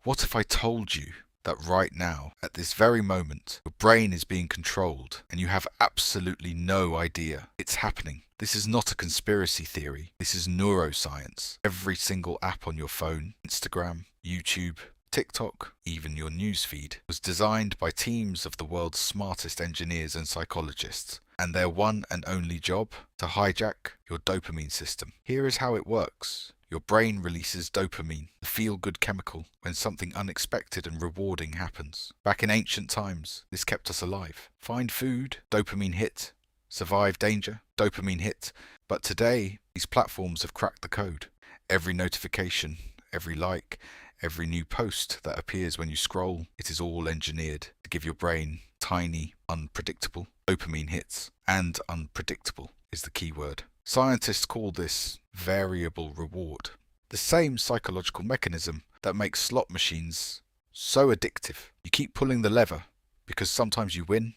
What if I told you that right now, at this very moment, your brain is being controlled and you have absolutely no idea it's happening? This is not a conspiracy theory. This is neuroscience. Every single app on your phone, Instagram, YouTube, TikTok, even your newsfeed, was designed by teams of the world's smartest engineers and psychologists, and their one and only job: to hijack your dopamine system. Here is how it works. Your brain releases dopamine, the feel-good chemical, when something unexpected and rewarding happens. Back in ancient times, this kept us alive. Find food, dopamine hit. Survive danger, dopamine hit. But today, these platforms have cracked the code. Every notification, every like, every new post that appears when you scroll, it is all engineered to give your brain tiny, unpredictable dopamine hits. And unpredictable is the key word. Scientists call this variable reward, the same psychological mechanism that makes slot machines so addictive. You keep pulling the lever because sometimes you win,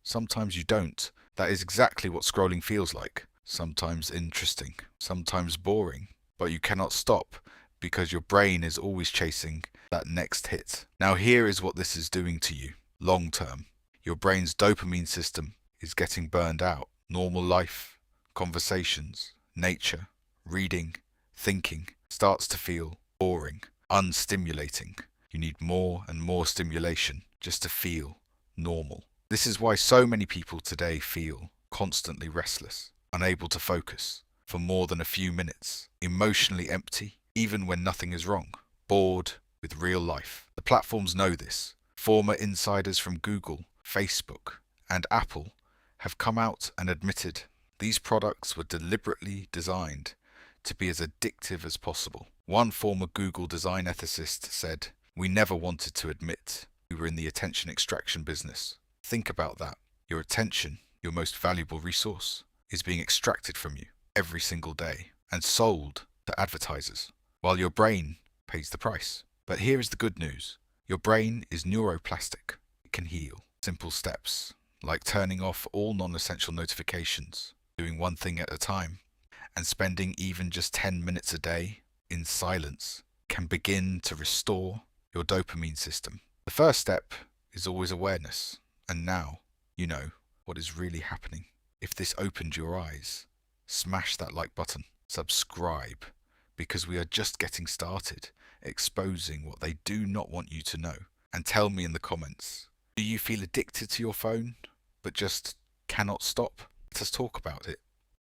sometimes you don't. That is exactly what scrolling feels like. Sometimes interesting, sometimes boring, but you cannot stop because your brain is always chasing that next hit. Now here is what this is doing to you long term. Your brain's dopamine system is getting burned out. Normal life, conversations, nature, reading, thinking starts to feel boring, unstimulating. You need more and more stimulation just to feel normal. This is why so many people today feel constantly restless, unable to focus for more than a few minutes, emotionally empty even when nothing is wrong, bored with real life. The platforms know this. Former insiders from Google, Facebook, and Apple have come out and admitted these products were deliberately designed to be as addictive as possible. One former Google design ethicist said, "We never wanted to admit we were in the attention extraction business." Think about that. Your attention, your most valuable resource, is being extracted from you every single day and sold to advertisers, while your brain pays the price. But here is the good news. Your brain is neuroplastic. It can heal. Simple steps, like turning off all non-essential notifications, doing one thing at a time, and spending even just 10 minutes a day in silence, can begin to restore your dopamine system. The first step is always awareness, and now you know what is really happening. If this opened your eyes, smash that like button, subscribe, because we are just getting started exposing what they do not want you to know. And tell me in the comments, do you feel addicted to your phone, but just cannot stop? Let us talk about it.